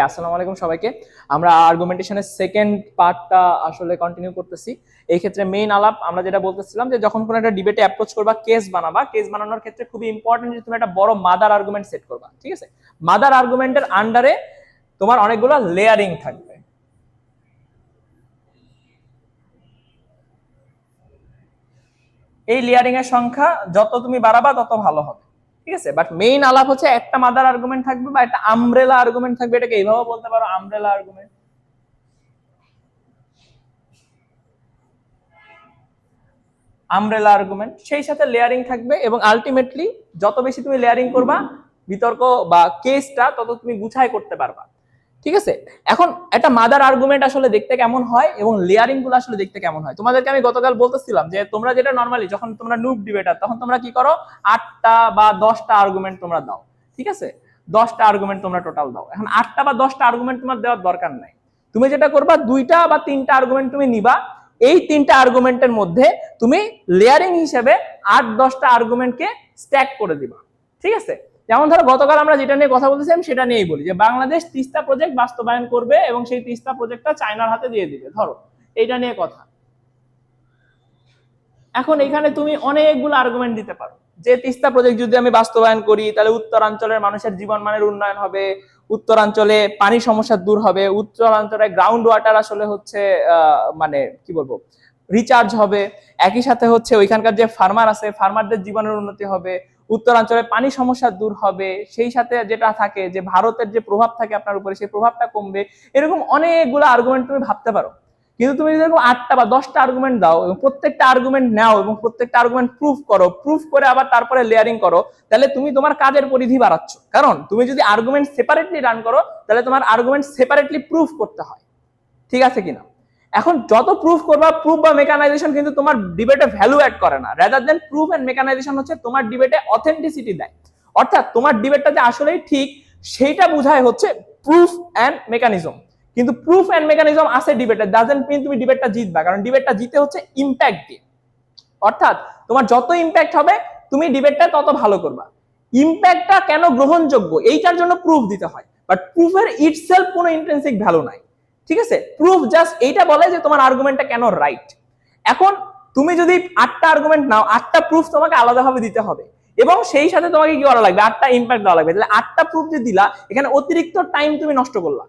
আসসালামু আলাইকুম সবাইকে। আমরা আর্গুমেন্টেশনের সেকেন্ড পার্টটা আসলে কন্টিনিউ করতেছি। এই ক্ষেত্রে মেইন আলাপ আমরা যেটা বলতেছিলাম যে যখন কোনো একটা ডিবেটে অ্যাপ্রোচ করবা, কেস বানাবা, কেস বানানোর ক্ষেত্রে খুবই ইম্পর্টেন্ট যে তুমি একটা বড় মাদার আর্গুমেন্ট সেট করবা। ঠিক আছে, মাদার আর্গুমেন্টের আন্ডারে তোমার অনেকগুলো লেয়ারিং থাকবে। এই লেয়ারিং এর সংখ্যা যত তুমি বাড়াবা তত ভালো হবে। ঠিক আছে, বাট মেইন আলাপ হচ্ছে একটা মাদার আর্গুমেন্ট থাকবে বা একটা আমব্রেলা আর্গুমেন্ট থাকবে। এটাকে এইভাবে বলতে পারো, আমব্রেলা আর্গুমেন্ট। আমব্রেলা আর্গুমেন্ট, সেই সাথে লেয়ারিং থাকবে, এবং আলটিমেটলি যত বেশি তুমি লেয়ারিং করবা বিতর্ক বা কেসটা তত তুমি গুছাই করতে পারবা। ঠিক আছে, এখন একটা মাদার আর্গুমেন্ট আসলে দেখতে কেমন হয় এবং লেয়ারিং গুলো আসলে দেখতে কেমন হয় তোমাদেরকে আমি গতকাল বলতেছিলাম যে তোমরা যেটা নর্মালি যখন তোমরা নুব ডিবেটার তখন তোমরা কি করো, 8টা বা 10টা আর্গুমেন্ট তোমরা দাও। ঠিক আছে, 10টা আর্গুমেন্ট তোমরা টোটাল দাও। এখন 8টা বা 10টা আর্গুমেন্ট তোমার দেওয়ার দরকার নাই। তুমি যেটা করবা, 2টা বা 3টা আর্গুমেন্ট তুমি নিবা। এই 3টা আর্গুমেন্টের মধ্যে তুমি লেয়ারিং হিসেবে 8-10টা আর্গুমেন্টকে স্ট্যাক করে দিবা। ঠিক আছে, যেমন ধরো গতকাল আমরা যেটা নিয়ে কথা বলতেছিলাম সেটা নিয়েই বলি যে বাংলাদেশ তিস্তা প্রজেক্ট বাস্তবায়ন করবে এবং সেই তিস্তা প্রজেক্টটা চায়নার হাতে দিয়ে দিবে, ধরো এইটা নিয়ে কথা। এখন এখানে তুমি অনেকগুলো আর্গুমেন্ট দিতে পারো যে তিস্তা প্রজেক্ট যদি আমি বাস্তবায়ন করি তাহলে উত্তরাঞ্চলের মানুষের জীবন মানের উন্নয়ন হবে, উত্তরাঞ্চলে পানি সমস্যা দূর হবে, উত্তরাঞ্চলে গ্রাউন্ড ওয়াটার আসলে হচ্ছে মানে কি বলবো রিচার্জ হবে, একই সাথে হচ্ছে ওইখানকার যে ফার্মার আছে ফার্মারদের জীবনের উন্নতি হবে, উত্তরাঞ্চলে পানি সমস্যা দূর হবে, সেই সাথে যেটা থাকে যে ভারতের যে প্রভাব থাকে আপনার উপরে সেই প্রভাবটা কমবে। এরকম অনেকগুলো আর্গুমেন্ট তুমি ভাবতে পারো। কিন্তু তুমি যদি 8টা বা 10টা আর্গুমেন্ট দাও এবং প্রত্যেকটা আর্গুমেন্ট নাও এবং প্রত্যেকটা আর্গুমেন্ট প্রুফ করো, প্রুফ করে আবার তারপরে লেয়ারিং করো, তাহলে তুমি তোমার কাজের পরিধি বাড়াচ্ছ। কারণ তুমি যদি আর্গুমেন্ট সেপারেটলি রান করো তাহলে তোমার আর্গুমেন্ট সেপারেটলি প্রুফ করতে হয়। ঠিক আছে কিনা? এখন যত প্রুফ করবা, প্রুফ বা মেকানাইজেশন কিন্তু তোমার ডিবেটে ভ্যালু অ্যাড করে না, rather than proof and mechanization হচ্ছে তোমার ডিবেটে অথেন্টিসিটি দেয়। অর্থাৎ তোমার ডিবেটটা যে আসলেই ঠিক সেইটা বোঝায় হচ্ছে প্রুফ এন্ড মেকানিজম। কিন্তু প্রুফ এন্ড মেকানিজম আছে ডিবেটে, ডাজন্ট মিন তুমি ডিবেটটা জিতবা, কারণ ডিবেটটা জিতে হচ্ছে ইম্প্যাক্ট দিয়ে। অর্থাৎ তোমার যত ইম্প্যাক্ট হবে তুমি ডিবেটটা তত ভালো করবা। ইম্প্যাক্টটা কেন গ্রহণযোগ্য এইটার জন্য প্রুফ দিতে হয়, বাট প্রুফের ইটসেলফ কোনো ইন্ট্রিনসিক ভ্যালু নাই। ঠিক আছে, প্রুফ জাস্ট এইটা বলে যে তোমার আর্গুমেন্টটা কেন রাইট। এখন তুমি যদি 8টা আর্গুমেন্ট নাও, 8টা প্রুফ তোমাকে আলাদাভাবে দিতে হবে এবং সেই সাথে তোমাকে কি করা লাগবে, 8টা ইম্প্যাক্ট দেওয়া লাগবে। তাহলে 8টা প্রুফ যে দিলা এখানে অতিরিক্ত টাইম তুমি নষ্ট করলা।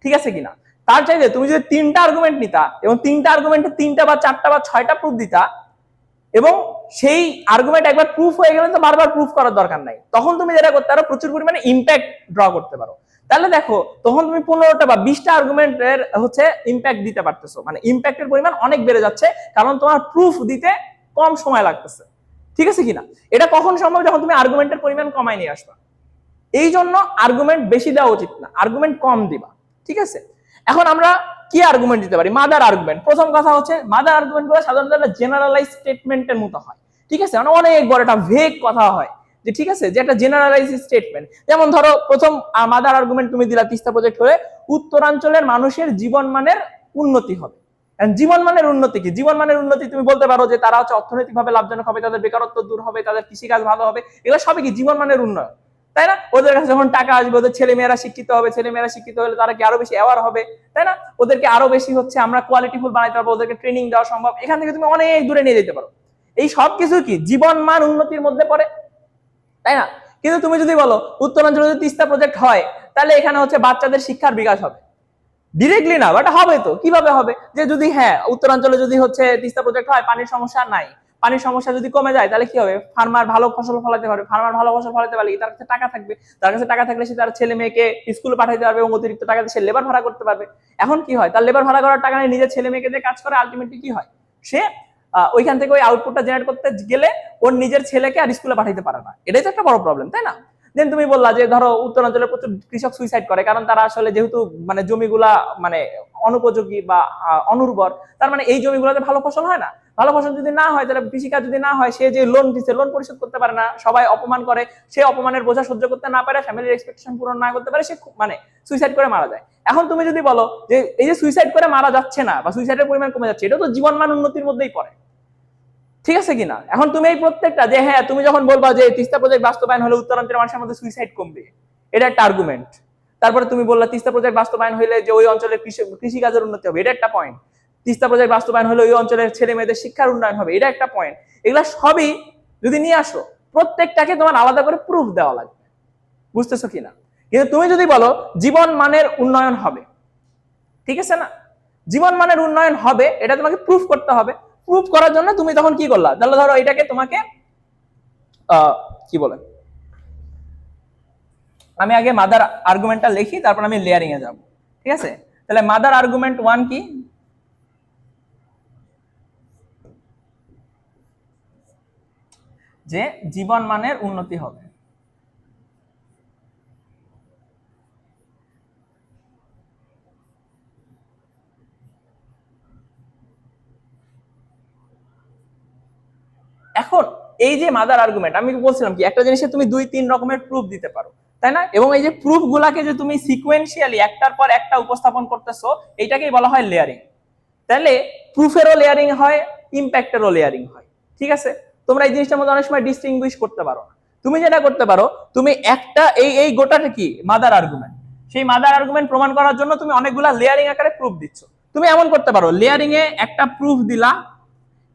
ঠিক আছে কিনা? তার চাইতে তুমি যদি 3টা আর্গুমেন্ট নিতা এবং 3টা আর্গুমেন্টে 3টা বা 4টা বা 6টা প্রুফ দিতা এবং সেই আর্গুমেন্ট একবার প্রুফ হয়ে গেলে তো বারবার প্রুফ করার দরকার নাই, তখন তুমি যেটা করতে পারো প্রচুর পরিমাণে ইম্প্যাক্ট ড্র করতে পারো। তাহলে দেখো তখন তুমি 15টা বা 20টা আর্গুমেন্টের হচ্ছে ইম্প্যাক্ট দিতে পারতেছো, মানে ইম্প্যাক্টের পরিমাণ অনেক বেড়ে যাচ্ছে কারণ তোমার প্রুফ দিতে কম সময় লাগতেছে। ঠিক আছে কিনা? এটা কখন সম্ভব, যখন তুমি আর্গুমেন্টের পরিমাণ কমায় নিয়ে আসবা। এই জন্য আর্গুমেন্ট বেশি দেওয়া উচিত না, আর্গুমেন্ট কম দিবা। ঠিক আছে, এখন আমরা কি আর্গুমেন্ট দিতে পারি? Mother argument. প্রথম কথা হচ্ছে মাদার আর্গুমেন্ট গুলো সাধারণত একটা জেনারেলাইজ স্টেটমেন্টের মতো হয়। ঠিক আছে, মানে অনেক বড় একটা ভেগ কথা হয় যে ঠিক আছে যে একটা জেনারেলাইজ স্টেটমেন্ট। যেমন ধরো প্রথম মাদার আর্গুমেন্ট তুমি দিলা তিস্তা প্রজেক্ট হলে উত্তরাঞ্চলের মানুষের জীবন মানের উন্নতি হবে। জীবন মানের উন্নতি কি? জীবন মানের উন্নতি তুমি বলতে পারো যে তারা হচ্ছে অর্থনৈতিকভাবে লাভজনক হবে, তাদের বেকারত্ব দূর হবে, তাদের কৃষিকাজ ভালো হবে, এগুলো সবই কি জীবন মানের উন্নয়ন, তাই না? ওদের কাছে যখন টাকা আসবে ওদের ছেলে মেয়েরা শিক্ষিত হবে, ছেলে মেয়েরা শিক্ষিত হলে তারা কি আরো বেশি অ্যাওয়ার হবে, তাই না? ওদেরকে আরো বেশি হচ্ছে আমরা কোয়ালিটিফুল বানাইতে পারবো, ওদেরকে ট্রেনিং দেওয়া সম্ভব, এখান থেকে তুমি অনেক দূরে নিয়ে যেতে পারো। এই সব কিছু কি জীবন মান উন্নতির মধ্যে পড়ে, তাই না? কিন্তু তুমি যদি বলো উত্তরাঞ্চলে যদি তিস্তা প্রজেক্ট হয় তাহলে এখানে হচ্ছে বাচ্চাদের শিক্ষার বিকাশ হবে, ডিরেক্টলি না বাট হবে তো। কিভাবে হবে? যে যদি হ্যাঁ উত্তরাঞ্চলে যদি হচ্ছে তিস্তা প্রজেক্ট হয়, পানির সমস্যা নাই, পানির সমস্যা যদি কমে যায় তাহলে কি হবে? ফার্মার ভালো ফসল ফলাতে পারবে, ফার্মার ভালো ফসল ফলাতে পারলে তার কাছে টাকা থাকবে, তার কাছে টাকা থাকলে সে তার ছেলে মেয়েকে স্কুলে পাঠাতে পারবে এবং অতিরিক্ত টাকা সে লেবার ভাড়া করতে পারবে। এখন কি হয়, তার লেবার ভাড়া করার টাকা নিয়ে নিজের ছেলে মেয়েকে দিয়ে কাজ করে, আলটিমেটলি কি হয়, সে ওইখান থেকে ওই আউটপুটটা জেনারেট করতে গেলে ওর নিজের ছেলেকে আর স্কুলে পাঠাতে পারে না। এটাই তো একটা বড় প্রবলেম, তাই না? দেন তুমি বললা যে ধরো উত্তরাঞ্চলে প্রচুর কৃষক সুইসাইড করে, কারণ তারা আসলে যেহেতু মানে জমিগুলা মানে অনুপযোগী বা অনুর্বর, তার মানে এই জমিগুলোতে ভালো ফসল হয় না। ভালো ফসল যদি না হয় তাহলে কৃষিকাজ যদি না হয়, সে যে লোন দিচ্ছে লোন পরিশোধ করতে পারে না, সবাই অপমান করে, সে অপমানের বোঝা সহ্য করতে না পারে, ফ্যামিলির এক্সপেকটেশন পূরণ না করতে পারে, সে মানে সুইসাইড করে মারা যায়। এখন তুমি যদি বলো যে এই যে সুইসাইড করে মারা যাচ্ছে না বা সুইসাইডের পরিমাণ কমে যাচ্ছে, এটা তো জীবন মান উন্নতির মধ্যেই পড়ে। ঠিক আছে কিনা? এখন তুমি এই প্রত্যেকটা যে হ্যাঁ তুমি যখন বলবা যে তিস্তা প্রজেক্ট বাস্তবায়ন হলে উত্তরাঞ্চলের মানুষের মধ্যে সুইসাইড কমবে, এটা একটা আর্গুমেন্ট। তারপরে তুমি বললা তিস্তা প্রজেক্ট বাস্তবায়ন হইলে যে ওই অঞ্চলের কৃষিকাজের উন্নতি হবে, এটা একটা পয়েন্ট। তিস্তা প্রজেক্ট বাস্তবায়ন হলে ওই অঞ্চলের ছেলে মেয়েদের শিক্ষার উন্নয়ন হবে, এটা একটা পয়েন্ট। এগুলা সবই যদি নিয়ে আসো, প্রত্যেকটাকে তোমার আলাদা করে প্রুফ দেওয়া লাগবে, বুঝতেছো কিনা? কিন্তু তুমি যদি বলো জীবন মানের উন্নয়ন হবে, ঠিক আছে না, জীবন মানের উন্নয়ন হবে, এটা তোমাকে প্রুফ করতে হবে। প্রুফ করার জন্য তুমি তখন কি করলা, তাহলে ধরো এটাকে তোমাকে কি বলে, আমি আগে মাদার আর্গুমেন্টটা লিখি, তারপর আমি লেয়ারিং এ যাব, ঠিক আছে? তাহলে মাদার আর্গুমেন্ট 1 কি, যে জীবন মানের উন্নতি হবে। এখন এই যে মাদার আর্গুমেন্ট, আমি বলছিলাম কি একটা জিনিসে তুমি 2-3 রকমের প্রুফ দিতে পারো, তাই না? এবং এই যে প্রুফ গুলাকে যে তুমি সিকোয়েন্সিয়ালি একটার পর একটা উপস্থাপন করতেছো, এইটাকেই বলা হয় লেয়ারিং। তাহলে প্রুফেরও লেয়ারিং হয়, ইম্প্যাক্টেরও লেয়ারিং হয়, ঠিক আছে? তোমরা এই জিনিসটার মধ্যে অনেক সময় ডিস্টিংগুইশ করতে পারো না। তুমি যেটা করতে পারো, তুমি একটা এই গোটাটা কি মাদার আর্গুমেন্ট, সেই মাদার আর্গুমেন্ট প্রমাণ করার জন্য তুমি অনেকগুলা লেয়ারিং আকারে প্রুফ দিচ্ছ। তুমি এমন করতে পারো, লেয়ারিং এ একটা প্রুফ দিলা,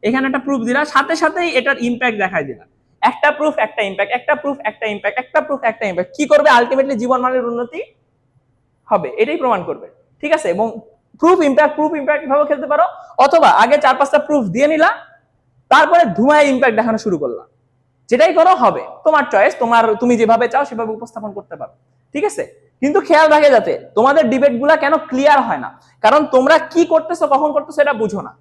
এখানে একটা প্রুফ দিলা, সাথে সাথেই এটার ইম্প্যাক্ট দেখাই দিলা। একটা প্রুফ একটা ইম্প্যাক্ট, একটা প্রুফ একটা ইম্প্যাক্ট, একটা প্রুফ একটা ইম্প্যাক্ট, কি করবে? আলটিমেটলি জীবন মানের উন্নতি হবে, এটাই প্রমাণ করবে, ঠিক আছে? এবং প্রুফ ইম্প্যাক্ট ভাবে খেলতে পারো, অথবা আগে 4-5টা প্রুফ দিয়ে নিলা, তারপরে ধুমায় ইম্প্যাক্ট দেখানো শুরু করলাম, যেটাই করো হবে, তোমার চয়েস, তুমি যেভাবে চাও সেভাবে উপস্থাপন করতে পারো, ঠিক আছে? কিন্তু খেয়াল রাখে যাতে তোমাদের ডিবেট গুলা কেন ক্লিয়ার হয় না, কারণ তোমরা কি করতেছো কখন করতেছো এটা বুঝো না।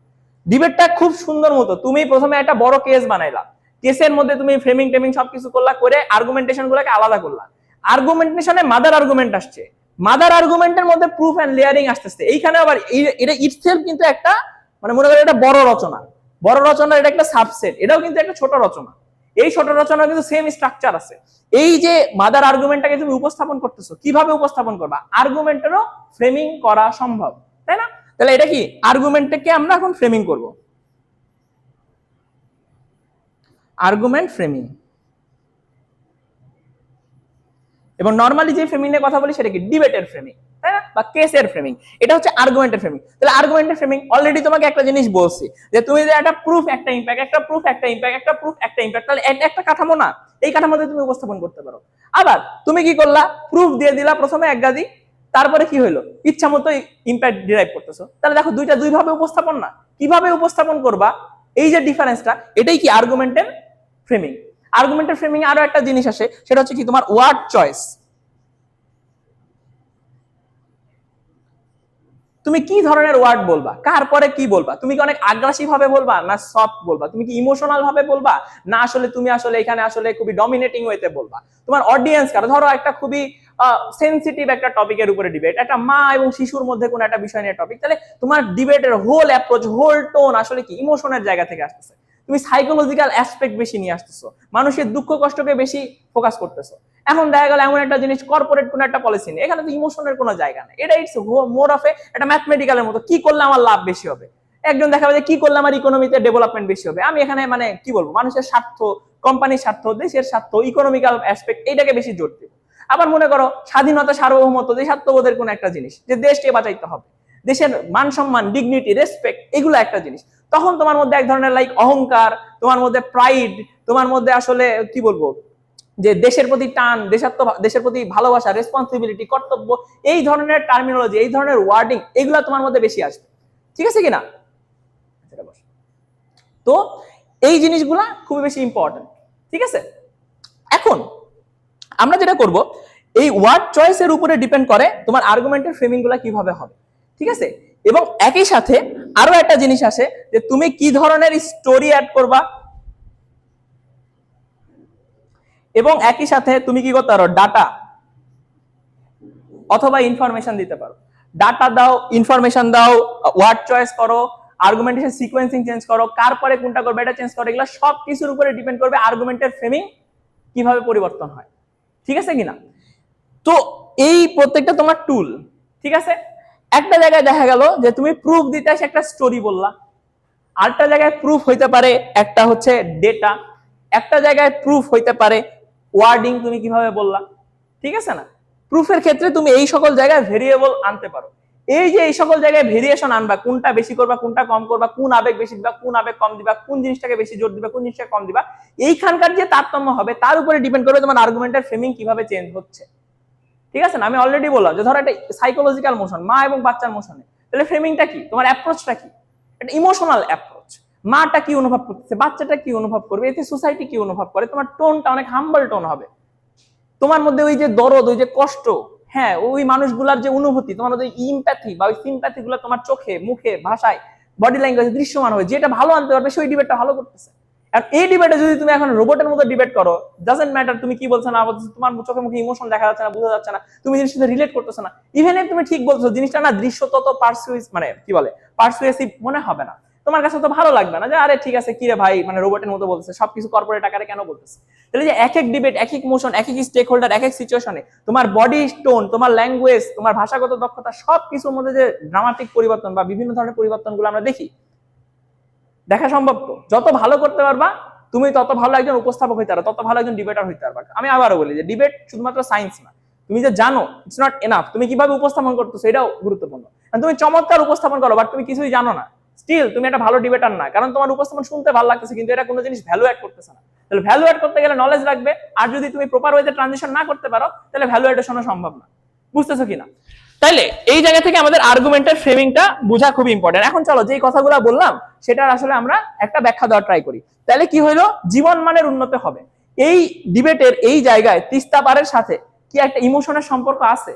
ডিবেটটা খুব সুন্দর মতো তুমি প্রথমে একটা বড় কেস বানাইলা, কেসের মধ্যে তুমি ফ্রেমিং টেমিং সবকিছু করলা, করে আর্গুমেন্টেশন গুলাকে আলাদা করলা, আর্গুমেন্টেশনে মাদার আর্গুমেন্ট আসছে, মাদার আর্গুমেন্টের মধ্যে প্রুফ এন্ড লেয়ারিং আসতেছে, এইখানে আবার এটা ইটসেলফ কিন্তু একটা, মানে মনে করো এটা বড় রচনা, বড় রচনার এটা একটা সাবসেট, এটাও কিন্তু একটা ছোট রচনা, এই ছোট রচনার কিন্তু সেম স্ট্রাকচার আছে। এই যে মাদার আর্গুমেন্টটাকে তুমি উপস্থাপন করতেছো, কিভাবে উপস্থাপন করবা? আর্গুমেন্টেরও ফ্রেমিং করা সম্ভব, তাই না? তাহলে এটা কি আর্গুমেন্টকে আমরা এখন ফ্রেমিং করব, আর্গুমেন্ট ফ্রেমিং। এবং নরমালি যে ফ্রেমিং নিয়ে কথা বলি সেটা কি ডিবেটের ফ্রেমিং, তাই না, বা কেসের ফ্রেমিং। এটা হচ্ছে আর্গুমেন্টের ফ্রেমিং। তাহলে আর্গুমেন্টের ফ্রেমিং অলরেডি তোমাকে একটা জিনিস বলছি, যে তুমি যে একটা প্রুফ একটা ইম্প্যাক্ট, একটা প্রুফ একটা ইম্প্যাক্ট, একটা প্রুফ একটা ইম্প্যাক্ট, তাহলে একটা কাঠামো না, এই কাঠামোতে তুমি উপস্থাপন করতে পারো। আবার তুমি কি করলা, প্রুফ দিয়ে দিলা প্রথমে এক গাদি, তারপরে কি হইলো, ইচ্ছা মতো ইম্প্যাক্ট ডিরাইভ করতেছো। তাহলে দেখো দুইটা দুইভাবে উপস্থাপন না, কিভাবে উপস্থাপন করবা, এই যে ডিফারেন্সটা, এটাই কি আর্গুমেন্টের ফ্রেমিং। আর্গুমেন্টের ফ্রেমিং আরো একটা জিনিস আসে, সেটা হচ্ছে কি তোমার ওয়ার্ড চয়েস। তুমি কি ধরনের ওয়ার্ড বলবা, কার পরে কি বলবা, তুমি কি অনেক আগ্রাসী ভাবে বলবা না সফট বলবা, তুমি কি ইমোশনাল ভাবে বলবা, না আসলে তুমি আসলে এখানে আসলে খুবই ডমিনেটিং ওয়েতে বলবা, তোমার অডিয়েন্স কার, ধরো একটা খুবই সেনসিটিভ একটা টপিকের উপরে ডিবেট, একটা মা এবং শিশুর মধ্যে কোন একটা বিষয় নিয়ে টপিক, তাহলে তোমার ডিবেটের হোল অ্যাপ্রোচ, হোল টোন আসলে কি ইমোশনের জায়গা থেকে আসতেছে, তুমি সাইকোলজিক্যাল অ্যাসপেক্ট বেশি নিয়ে আসতেছো, মানুষের দুঃখ কষ্টকে বেশি ফোকাস করতেছো। এখন দেখা গেল এমন একটা জিনিস, কর্পোরেট কোন একটা পলিসি নেই, এখানে তো ইমোশনের কোনো জায়গা নেই, এটা ইটস মোর অফ একটা ম্যাথমেটিক্যালের মতো, কি করলে আমার লাভ বেশি হবে, একজন দেখাবে যে কি করলে আমার ইকোনমিতে ডেভেলপমেন্ট বেশি হবে, আমি এখানে মানে কি বলবো, মানুষের স্বার্থ, কোম্পানির স্বার্থ, দেশের স্বার্থ, ইকোনমিক্যাল অ্যাসপেক্ট, এইটাকে বেশি জোর দিব। আবার মনে করো স্বাধীনতা, সার্বভৌমত্ব, দেশাত্মবোধের কোন একটা জিনিস, যে দেশকে বাঁচাইতে হবে, দেশের মান সম্মান, ডিগনিটি, রেসপেক্ট, এগুলো একটা জিনিস, তখন তোমার মধ্যে এক ধরনের লাইক অহংকার, তোমার মধ্যে প্রাইড, তোমার মধ্যে আসলে কি বলবো, যে দেশের প্রতি টান, দেশের প্রতি ভালোবাসা, রেসপন্সিবিলিটি, কর্তব্য, এই ধরনের টার্মিনোলজি, এই ধরনের ওয়ার্ডিং, এগুলো তোমার মধ্যে বেশি আসবে, ঠিক আছে কিনা? তো এই জিনিসগুলা খুবই বেশি ইম্পর্টেন্ট, ঠিক আছে? এখন আমরা যেটা করব, এই ওয়ার্ড চয়েসের উপরে ডিপেন্ড করে তোমার আর্গুমেন্টের ফ্রেমিং গুলা কিভাবে হবে, ঠিক আছে? এবং একই সাথে আরো একটা জিনিস আসে, যে তুমি কি ধরনের স্টোরি অ্যাড করবা, এবং একই সাথে তুমি কি করতে পারো, ডাটা অথবা ইনফরমেশন দিতে পারো। ডাটা দাও, ইনফরমেশন দাও, ওয়ার্ড চয়েস করো, আর্গুমেন্টেশন সিকোয়েন্সিং চেঞ্জ করো, কার পরে কোনটা করবে এটা চেঞ্জ করো, এগুলো সব কিছুর উপরে ডিপেন্ড করবে আর্গুমেন্টের ফ্রেমিং কিভাবে পরিবর্তন হয়, ঠিক আছে কিনা? তো এই প্রত্যেকটা তোমার টুল, ঠিক আছে? একটা জায়গায় দেখা গেল যে তুমি প্রুফ দিতে এসে একটা স্টোরি বললা, আরেকটা জায়গায় প্রুফ হইতে পারে একটা হচ্ছে ডেটা, একটা জায়গায় প্রুফ হইতে পারে ওয়ার্ডিং তুমি কিভাবে বললা, ঠিক আছে না? প্রুফের ক্ষেত্রে তুমি এই সকল জায়গায় ভেরিয়েবল আনতে পারো। এই যে এই সকল জায়গায় ভেরিয়েশন আনবা, কোনটা বেশি করবা কোনটা কম করবা, কোন আবেগ বেশি দিবা কোন আবেগ কম দিবা, কোন জিনিসটাকে বেশি জোর দিবা কোন জিনিসটাকে কম দিবা, এইখানকার যে তারতম্য হবে তার উপরে ডিপেন্ড করবে তোমার আর্গুমেন্টের ফ্রেমিং কিভাবে চেঞ্জ হচ্ছে। ঠিক আছে না? আমি অলরেডি বললাম যে ধরো একটা সাইকোলজিক্যাল মোশন, মা এবং বাচ্চার মোশনে, তাহলে ফ্রেমিংটা কি, তোমার অ্যাপ্রোচটা কি, এটা ইমোশনাল অ্যাপ্রোচ। মাটা কি অনুভব করতেছে, বাচ্চাটা কি অনুভব করবে, এতে সোসাইটি কি অনুভব করে, তোমার টোনটা অনেক হাম্বল টোন হবে। তোমার মধ্যে ওই যে দরদ, ওই যে কষ্ট, হ্যাঁ ওই মানুষগুলার যে অনুভূতি, তোমার মধ্যে ইমপ্যাথি বা ওই সিম্প্যাথি গুলো তোমার চোখে মুখে ভাষায় বডি ল্যাঙ্গুয়েজ দৃশ্যমান হবে, যেটা ভালো আনতে পারবে সেই ডিবেটটা ভালো করতেছে। আর এই ডিবেটে যদি তুমি এখন রোবটের মতো ডিবেট করো, ডাজন্ট ম্যাটার তুমি কি বলছো না বলছো, তোমার চোখে মুখে ইমোশন দেখা যাচ্ছে না, বোঝা যাচ্ছে না, তুমি জিনিসের সাথে রিলেট করতেছো না, ইভেন তুমি ঠিক বলছো জিনিসটা না দৃশ্য তত পারসুইস মানে কি বলে পারসুয়েসিভ মনে হবে না, তোমার কাছে তো ভালো লাগবে না যে আরে ঠিক আছে কি রে ভাই মানে রোবটের মতো বলতেছে, সবকিছু কর্পোরেট আকারে কেন বলতেছে। তাহলে যে এক এক ডিবেট, এক এক মোশন, এক এক স্টেক হোল্ডার, এক এক সিচুয়েশনে তোমার বডি টোন, তোমার ল্যাঙ্গুয়েজ, তোমার ভাষাগত দক্ষতা সবকিছুর মধ্যে যে ড্রামাটিক পরিবর্তন বা বিভিন্ন ধরনের পরিবর্তনগুলো আমরা দেখি, দেখা সম্ভব। তো যত ভালো করতে পারবা তুমি তত ভালো একজন উপস্থাপক হইতে পারো, তত ভালো একজন ডিবেটার হইতে পারবা। আমি আবারও বলি যে ডিবেট শুধুমাত্র সায়েন্স না, তুমি যে জানো ইটস নট এনাফ, তুমি কিভাবে উপস্থাপন করতেছো এটাও গুরুত্বপূর্ণ। তুমি চমৎকার উপস্থাপন করো বাট তুমি কিছুই জানো না, স্টিল তুমি একটা ভালো ডিবেটার না, কারণ তোমার উপস্থাপন শুনতে ভালো লাগতেছে কিন্তু এটা কোনো জিনিস ভ্যালু অ্যাড করতেছে না। তাহলে ভ্যালু অ্যাড করতে গেলে নলেজ লাগবে, আর যদি তুমি প্রপার ওয়েতে ট্রানজিশন না করতে পারো তাহলে ভ্যালু অ্যাডেশন সম্ভব না। বুঝতেছো কিনা? তাইলে এই জায়গা থেকে আমাদের আর্গুমেন্টের ফ্রেমিংটা বোঝা খুব ইম্পর্টেন্ট। এখন চলো যেই কথাগুলো বললাম সেটার আসলে আমরা একটা ব্যাখ্যা দেওয়ার ট্রাই করি। তাহলে কি হইলো, জীবন মানের উন্নত হবে। এই ডিবেটের এই জায়গায় তিস্তা পারের সাথে কি একটা ইমোশনের সম্পর্ক আছে?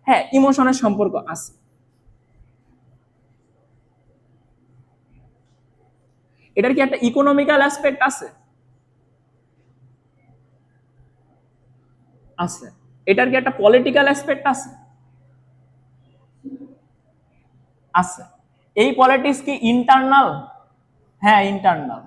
হ্যাঁ, ইমোশনের সম্পর্ক আছে। এটার কি একটা ইকোনমিক্যাল অ্যাসপেক্ট আছে? আছে। এটার কি একটা পলিটিক্যাল অ্যাসপেক্ট আছে? আছে। এই পলিটিক্স কি ইন্টারনাল? হ্যাঁ ইন্টারনাল।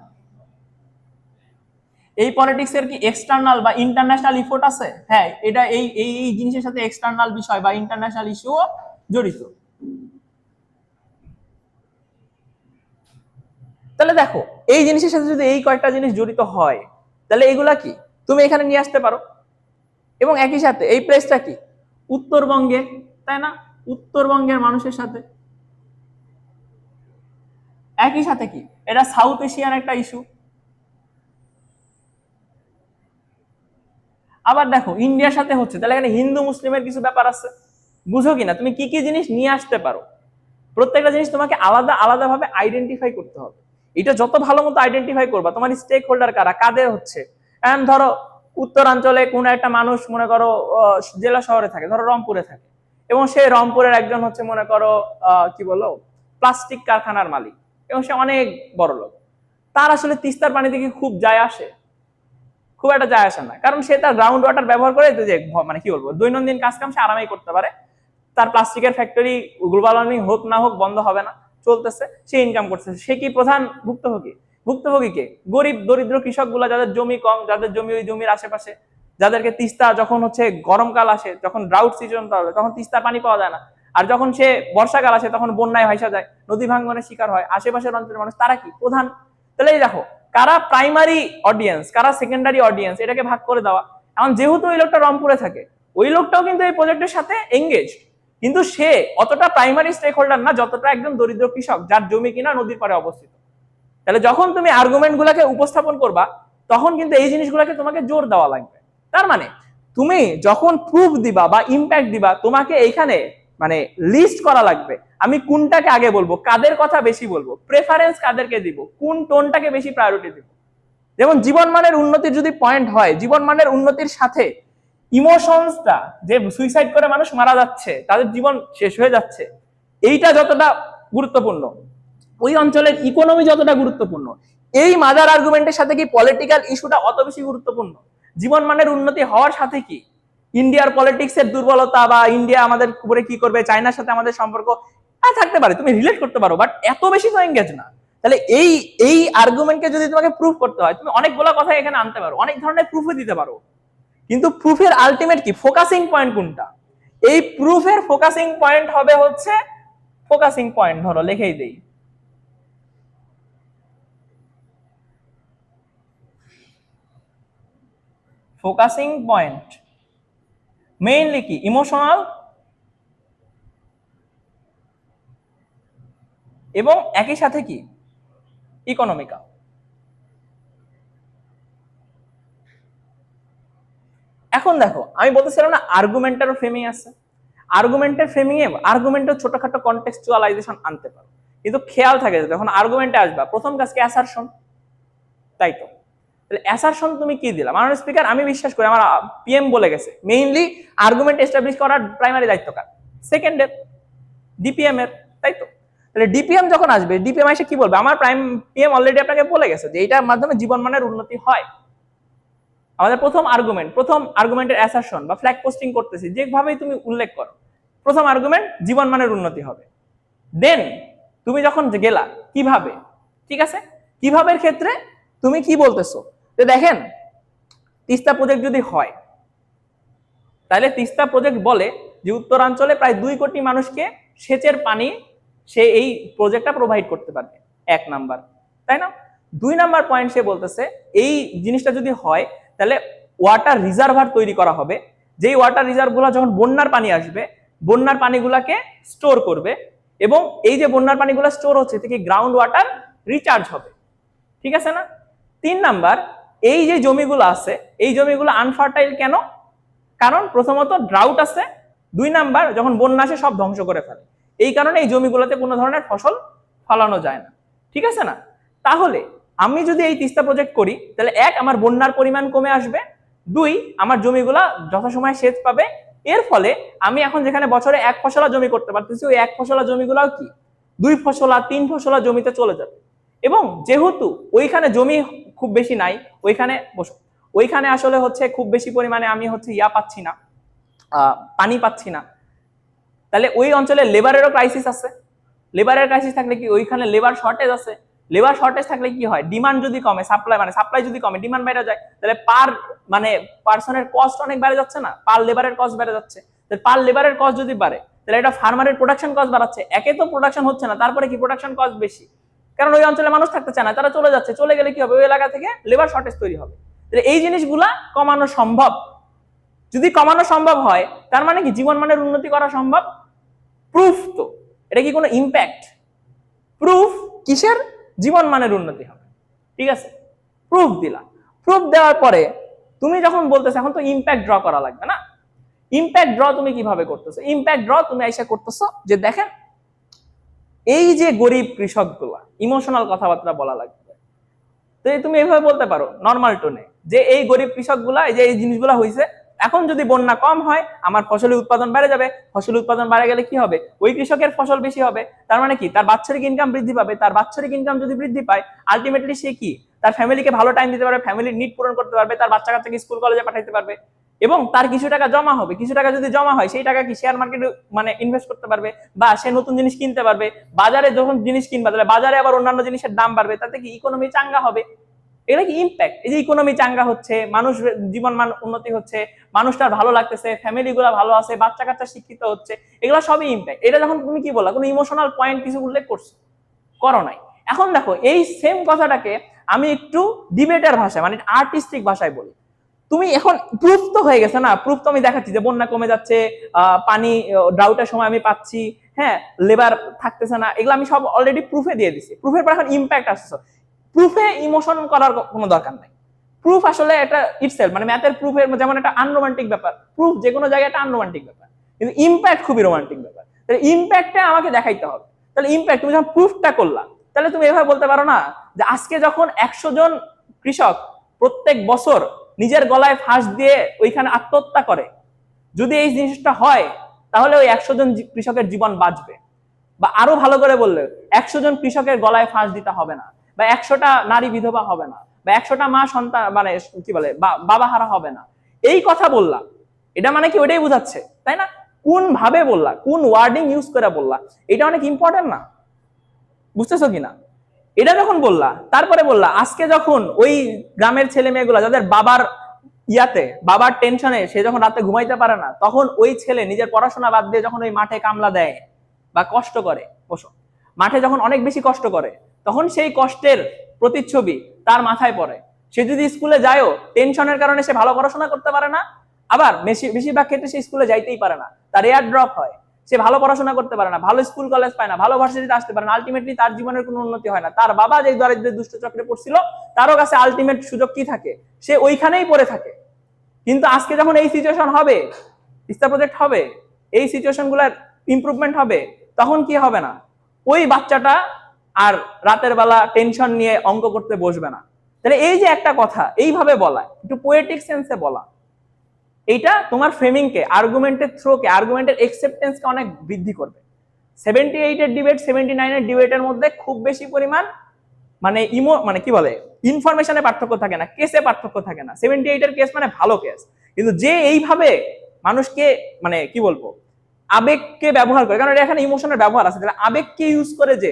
এই পলিটিক্স এর কি এক্সটার্নাল বা ইন্টারন্যাশনাল ইফোর্ট আছে? হ্যাঁ, এটা এই এই এই জিনিসের সাথে এক্সটার্নাল বিষয় বা ইন্টারন্যাশনাল ইস্যুও জড়িত। তাহলে দেখো এই জিনিসের সাথে যদি এই কয়েকটা জিনিস জড়িত হয় তাহলে এগুলা কি তুমি এখানে নিয়ে আসতে পারো। এবং একই সাথে এই প্লেসটা কি উত্তরবঙ্গে, তাই না? উত্তরবঙ্গের মানুষের সাথে একই সাথে কি এটা সাউথ এশিয়ান একটা ইস্যু। আবার দেখো ইন্ডিয়ার সাথে হচ্ছে, তাহলে এখানে হিন্দু মুসলিমের কিছু ব্যাপার আছে। বুঝো কিনা তুমি কি কি জিনিস নিয়ে আসতে পারো? প্রত্যেকটা জিনিস তোমাকে আলাদা আলাদা ভাবে আইডেন্টিফাই করতে হবে। এটা যত ভালো মতো আইডেন্টিফাই করবা, তোমার স্টেক হোল্ডার কারা, কাদের হচ্ছে। এন্ড ধরো উত্তরাঞ্চলে কোন একটা মানুষ মনে করো জেলা শহরে থাকে, ধরো রংপুরে থাকে, এবং সে রংপুরের একজন হচ্ছে মনে করো কি বলো প্লাস্টিক কারখানার মালিক, এবং সে অনেক বড় লোক। তার আসলে তিস্তার পানি থেকে খুব যায় আসে? খুব একটা যায় আসে না, কারণ সে তার গ্রাউন্ড ওয়াটার ব্যবহার করে যে মানে কি বলবো দৈনন্দিন কাজ কাম সে আরামেই করতে পারে। তার প্লাস্টিকের ফ্যাক্টরি গ্লোবাল ওয়ার্মিং হোক না হোক বন্ধ হবে না, চলতেছে, সে ইনকাম করতেছে। সে কি প্রধান ভুক্তভোগী? ভুক্তভোগী কে? গরিব দরিদ্র কৃষক গুলা, যাদের জমি কম, যাদের জমি ওই জমির আশেপাশে, যাদেরকে তিস্তা যখন হচ্ছে গরমকাল আসে, যখন ড্রাউট সিজন হবে তখন তিস্তার পানি পাওয়া যায় না, আর যখন সে বর্ষাকাল আসে তখন বন্যায় ভাইসা যায়, নদী ভাঙ্গনের শিকার হয় আশেপাশের অঞ্চলের মানুষ, তারা কি প্রধান? তাহলে এই দেখো কারা প্রাইমারি অডিয়েন্স কারা সেকেন্ডারি অডিয়েন্স এটাকে ভাগ করে দেওয়া। এখন যেহেতু ওই লোকটা রংপুরে থাকে, ওই লোকটাও কিন্তু এই প্রজেক্টের সাথে এঙ্গেজ, কিন্তু সে অতটা প্রাইমারি স্টেক হোল্ডার না যতটা একজন দরিদ্র কৃষক যার জমি কিনা নদীর পাড়ে অবস্থিত। তাহলে যখন তুমি আর্গুমেন্ট গুলাকে উপস্থাপন করবা তখন কিন্তু এই জিনিসগুলোকে তোমাকে জোর দেওয়া লাগবে। তার মানে তুমি যখন প্রুফ দিবা বা ইম্প্যাক্ট দিবা তোমাকে এইখানে মানে লিস্ট করা লাগবে আমি কোনটাকে আগে বলবো, কাদের কথা বেশি বলবো, প্রেফারেন্স কাদেরকে দিব, কোন টোনটাকে বেশি প্রায়োরিটি দিব। যেমন জীবন মানের উন্নতির যদি পয়েন্ট হয়, জীবন মানের উন্নতির সাথে ইমোশনসটা, যে সুইসাইড করে মানুষ মারা যাচ্ছে, তাদের জীবন শেষ হয়ে যাচ্ছে, এইটা যতটা গুরুত্বপূর্ণ, ওই অঞ্চলের ইকোনমি যতটা গুরুত্বপূর্ণ, এই মাদার আর্গুমেন্টের সাথে কি পলিটিক্যাল ইস্যুটা অত বেশি গুরুত্বপূর্ণ? জীবন মানের উন্নতি হওয়ার সাথে কি ইন্ডিয়ার পলিটিক্স এর দুর্বলতা বা ইন্ডিয়া আমাদের উপরে কি করবে, চায়নার সাথে আমাদের সম্পর্ক থাকতে পারে, তুমি রিলেট করতে পারো, বাট এত বেশি তো এঙ্গেজ না। তাহলে এই এই আর্গুমেন্টকে যদি তোমাকে প্রুফ করতে হয় তুমি অনেকগুলো কথা এখানে আনতে পারো, অনেক ধরনের প্রুফও দিতে পারো, কিন্তু প্রুফের আলটিমেট কি ফোকাসিং পয়েন্ট কোনটা? এই প্রুফের ফোকাসিং পয়েন্ট হবে হচ্ছে ফোকাসিং পয়েন্ট ধরো লিখেই দেই, ফোকাসিং পয়েন্ট মেইনলি কি ইমোশনাল এবং একই সাথে কি ইকোনমিক্যাল। এখন দেখো আমি বলতেছিলাম না আর্গুমেন্টেরও ফ্রেমিং আছে, আর্গুমেন্টের ফ্রেমিং এ আর্গুমেন্টের ছোটখাটো কনটেক্সচুয়ালাইজেশন আনতে পারো, কিন্তু খেয়াল থাকে যে যখন আর্গুমেন্টে আসবা প্রথম কাজ কি অ্যাসারশন, তাই তো? তাহলে অ্যাসারশন তুমি কি দিলা? মাননীয় স্পিকার আমি বিশ্বাস করি আমার পিএম বলে গেছে মেইনলি আর্গুমেন্ট এস্টাবলিশ করার প্রাইমারি দায়িত্ব কার? সেকেন্ডের, ডিপিএম এর, তাই তো? তাহলে ডিপিএম যখন আসবে ডিপিএম এসে কি বলবে? আমার প্রাইম পিএম অলরেডি আপনাকে বলে গেছে যে এইটার মাধ্যমে জীবনমানের উন্নতি হয়। আমাদের প্রথম আর্গুমেন্টের অ্যাসারশন বা ফ্ল্যাগ পোস্টিং করতেছি যেভাবেই তুমি উল্লেখ করো, প্রথম আর্গুমেন্ট জীবনমানের উন্নতি হবে। দেন তুমি যখন গেলা কিভাবে, ঠিক আছে, কিভাবের ক্ষেত্রে তুমি কি বলতেছো যে দেখেন তিস্তা প্রজেক্ট যদি হয় তাহলে তিস্তা প্রজেক্ট বলে যে উত্তরাঞ্চলে প্রায় 2 কোটি মানুষকে সেচের পানি সে এই প্রজেক্টটা প্রোভাইড করতে পারবে, 1 নাম্বার, তাই না? 2 নাম্বার পয়েন্ট সে বলতেছে এই জিনিসটা যদি হয় তাহলে ওয়াটার রিজার্ভার তৈরি করা হবে, যেই ওয়াটার রিজার্ভগুলো যখন বন্যার পানি আসবে বন্যার পানিগুলাকে স্টোর করবে এবং এই যে বন্যার পানিগুলো স্টোর হচ্ছে থেকে গ্রাউন্ড ওয়াটার রিচার্জ হবে, ঠিক আছে না? 3 নাম্বার এই যে জমিগুলো আছে এই জমিগুলো আনফার্টাইল কেন? কারণ প্রথমত ড্রাউট আছে, 2 নাম্বার যখন বন্যা আসে সব ধ্বংস করে ফেলে, এই কারণে এই জমিগুলোতে কোনো ধরনের ফসল ফলানো যায় না, ঠিক আছে না? তাহলে আমি যদি এই তিস্তা প্রজেক্ট করি তাহলে 1 আমার বন্যার পরিমাণ কমে আসবে, 2 আমার জমিগুলা যথাসময়ে সেচ পাবে, এর ফলে আমি এখন যেখানে বছরে 1 ফসলা জমি করতে পারতেছি ওই 1 ফসলা জমিগুলাও কি 2 ফসলা 3 ফসলা জমিতে চলে যাবে। এবং যেহেতু ওইখানে জমি খুব বেশি নাই, ওইখানে আসলে হচ্ছে খুব বেশি পরিমাণে আমি হচ্ছে পাচ্ছি না, পানি পাচ্ছি না, তাহলে ওই অঞ্চলে লেবারেরও ক্রাইসিস আছে, লেবারের ক্রাইসিস থাকলে কি ওইখানে লেবার শর্টেজ আছে, লেবার শর্টেজ থাকলে কি হয় ডিমান্ড যদি কমে সাপ্লাই যদি কমে ডিমান্ড বেড়ে যায়, তাহলে পার্সনের কস্ট অনেক বেড়ে যাচ্ছে না, পার লেবারের কস্ট বেড়ে যাচ্ছে, তাহলে পার লেবারের কস্ট যদি বাড়ে তাহলে এটা ফার্মারের প্রোডাকশন কস্ট বাড়াচ্ছে, একে তো প্রোডাকশন হচ্ছে না তারপরে কি প্রোডাকশন কস্ট বেশি, কারণ ওই অঞ্চলে মানুষ থাকতে চায় না, তারা চলে যাচ্ছে, চলে গেলে কি হবে ওই এলাকা থেকে লেবার শর্টেজ তৈরি হবে। তাহলে এই জিনিসগুলা কমানো সম্ভব, যদি কমানো সম্ভব হয় তার মানে কি জীবনমানের উন্নতি করা সম্ভব। প্রুফ তো, এটা কি কোনো ইম্প্যাক্ট? প্রুফ কিসের? জীবনমানের উন্নতি হবে, ঠিক আছে? প্রুফ দিলা, প্রুফ দেওয়ার পরে তুমি যখন বলতেছো এখন তো ইম্প্যাক্ট ড্র করা লাগবে না, ইম্প্যাক্ট ড্র তুমি কিভাবে করতেছো? ইম্প্যাক্ট ড্র তুমি আইসা করতেছো যে দেখেন এই যে গরিব কৃষকগুলা, ইমোশনাল কথাবার্তা বলা লাগবে, তো তুমি এভাবে বলতে পারো নর্মাল টোনে যে এই গরিব কৃষকগুলা এই যে এই জিনিসগুলা হয়েছে, এখন যদি বন্যা কম হয় আমার ফসলের উৎপাদন বেড়ে যাবে, ফসল উৎপাদন বেড়ে গেলে কি হবে ওই কৃষকের ফসল বেশি হবে, তার মানে কি তার বাৎসরিক ইনকাম বৃদ্ধি পাবে, তার বাৎসরিক ইনকাম যদি বৃদ্ধি পায় আলটিমেটলি সে কি তার ফ্যামিলিকে ভালো টাইম দিতে পারবে, ফ্যামিলির নিড পূরণ করতে পারবে, তার বাচ্চা কাচ্চাকে স্কুল কলেজে পাঠাইতে পারবে এবং তার কিছু টাকা জমা হবে, কিছু টাকা যদি জমা হয় সেই টাকা কি শেয়ার মার্কেটে মানে ইনভেস্ট করতে পারবে বা সে নতুন জিনিস কিনতে পারবে, বাজারে যখন জিনিস কিনবে তাহলে বাজারে আবার অন্যান্য জিনিসের দাম বাড়বে, তাতে কি ইকোনমি চাঙ্গা হবে, এটা কি ইম্প্যাক্ট? এই যে ইকোনমি চাঙ্গা হচ্ছে, মানুষ জীবন মান উন্নতি হচ্ছে, মানুষটার ভালো লাগতেছে, ফ্যামিলি গুলা ভালো আছে, বাচ্চা কাচ্চা শিক্ষিত হচ্ছে, এগুলো সবই ইম্প্যাক্ট। এটা যখন তুমি কি বললা কোনো ইমোশনাল পয়েন্ট কিছু উল্লেখ করছো? করো নাই। এখন দেখো এই সেম কথাটাকে আমি একটু ডিবেটের ভাষায় মানে আর্টিস্টিক ভাষায় বলি, তুমি এখন প্রুফ তো হয়ে গেছে না, প্রুফ তো আমি দেখাচ্ছি যে বন্যা কমে যাচ্ছে, পানি ড্রাউটের সময় আমি পাচ্ছি, হ্যাঁ লেবার থাকতেছে না, এগুলো আমি সব অলরেডি প্রুফে দিয়ে দিছি, প্রুফের পর এখন ইম্প্যাক্ট আসছে, প্রুফে ইমোশন করার কোনো দরকার নাই। প্রুফ আসলে একটা ইটসেলফ মানে ম্যাথের প্রুফের যেমন একটা আনরোমান্টিক ব্যাপার, প্রুফ যে কোনো জায়গায় একটা আনরোমান্টিক ব্যাপার, কিন্তু ইম্প্যাক্ট খুবই রোমান্টিক ব্যাপার, তাহলে ইম্প্যাক্টটা আমাকে দেখাইতে হবে। তাহলে ইম্প্যাক্ট তুমি যখন প্রুফটা করলা তাহলে তুমি এভাবে বলতে পারো না যে আজকে যখন 100 জন কৃষক প্রত্যেক বছর নিজের গলায় ফাঁস দিয়ে ওইখানে আত্মহত্যা করে, যদি এই জিনিসটা হয় তাহলে ওই 100 জন কৃষকের জীবন বাঁচবে, বা আরো ভালো করে বললে 100 জন কৃষকের গলায় ফাঁস দিতে হবে না, বা 100টা নারী বিধবা হবে না, বা 100টা মা সন্তান মানে কি বলে বাবা হারা হবে না, এই কথা বললা, এটা মানে কি ওইটাই বোঝাচ্ছে, তাই না? কোন ভাবে বললা, কোন ওয়ার্ডিং ইউজ করে বললা, এটা অনেক ইম্পর্টেন্ট না, বুঝতেছো কিনা? এটা যখন বললা তারপরে বললা আজকে যখন ওই গ্রামের ছেলে মেয়েগুলা যাদের বাবার টেনশনে সে যখন রাতে ঘুমাইতে পারে না, তখন ওই ছেলে নিজের পড়াশোনা বাদ দিয়ে যখন ওই মাঠে কামলা দেয় বা কষ্ট করে, মাঠে যখন অনেক বেশি কষ্ট করে তখন সেই কষ্টের প্রতিচ্ছবি তার মাথায় পড়ে, সে যদি স্কুলে যায়ও টেনশনের কারণে সে ভালো পড়াশোনা করতে পারে না, আবার বেশিরভাগ ক্ষেত্রে সে স্কুলে যাইতেই পারে না, তার এয়ার ড্রপ হয়, সে ভালো পড়াশোনা করতে পারে না, ভালো স্কুল কলেজ পায় না, ভালো ভার্সিটিতে আসতে পারে না, আলটিমেটলি তার জীবনের কোনো উন্নতি হয় না। তার বাবা যে দারিদ্র্যের দুষ্ট চক্রে পড়ছিল তারও কাছে আলটিমেট সুযোগ কি থাকে, সে ওইখানেই পড়ে থাকে। কিন্তু আজকে যখন এই সিচুয়েশন হবে, তিস্তা প্রজেক্ট হবে, এই সিচুয়েশন গুলার ইমপ্রুভমেন্ট হবে, তখন কি হবে না, ওই বাচ্চাটা আর রাতের বেলা টেনশন নিয়ে অঙ্ক করতে বসবে না। তাহলে এই যে একটা কথা এইভাবে বলা, একটু পোয়েটিক সেন্সে বলা, এইটা তোমার ফ্রেমিংকে, আর্গুমেন্টের থ্রোকে, আর্গুমেন্টের একসেপ্টেন্সকে অনেক বৃদ্ধি করবে। 78 এর ডিবেট 79 এর ডিবেটের মধ্যে খুব বেশি পরিমাণ মানে কি বলে ইনফরমেশনে পার্থক্য থাকে না, কেসে পার্থক্য থাকে না। 78 এর কেস মানে ভালো কেস, কিন্তু যে এইভাবে মানুষকে মানে কি বলবো আবেগকে ব্যবহার করে, কারণ এখানে ইমোশনের ব্যবহার আছে, তাহলে আবেগকে ইউজ করে যে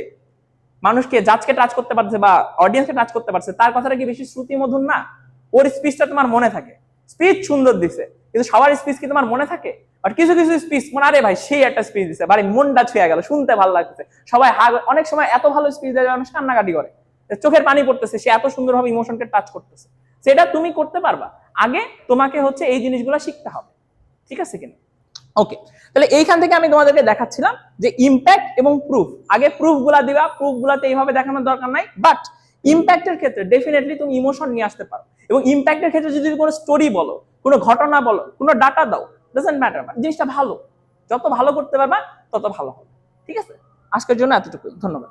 মানুষকে জাজকে টাচ করতে পারছে বা অডিয়েন্সকে টাচ করতে পারছে, তার কথাটা কি বেশি শ্রুতিমধুর না? ওর স্পিচটা তোমার মনে থাকে, স্পিচ সুন্দর দিছে, কিন্তু সবার স্পিচ কি তোমার মনে থাকে? বাট কিছু কিছু স্পিচ মনে, আরে ভাই সেই একটা স্পিচ দিছে, বাড়ি মনটা ছুঁয়ে গেল, শুনতে ভালো লাগতেছে, সবাই অনেক সময় এত ভালো স্পিচ দেয় মানুষ কান্নাকাটি করে, চোখের পানি পড়তেছে, সে এত সুন্দরভাবে ইমোশনকে টাচ করতেছে। সেটা তুমি করতে পারবা, আগে তোমাকে হচ্ছে এই জিনিসগুলো শিখতে হবে, ঠিক আছে কিনা? ওকে, তাহলে এইখান থেকে আমি তোমাদেরকে দেখাচ্ছিলাম যে ইম্প্যাক্ট এবং প্রুফ, আগে প্রুফ গুলা দিবা, প্রুফ গুলাতে এইভাবে দেখানোর দরকার নাই, বাট ইম্প্যাক্টের ক্ষেত্রে ডেফিনেটলি তুমি ইমোশন নিয়ে আসতে পারো। এবং ইম্প্যাক্টের ক্ষেত্রে যদি কোনো স্টোরি বলো, কোনো ঘটনা বলো, কোনো ডাটা দাও, ডাজন্ট ম্যাটার, জিনিসটা ভালো, যত ভালো করতে পারবা তত ভালো হবে। ঠিক আছে, আজকের জন্য এতটুকুই, ধন্যবাদ।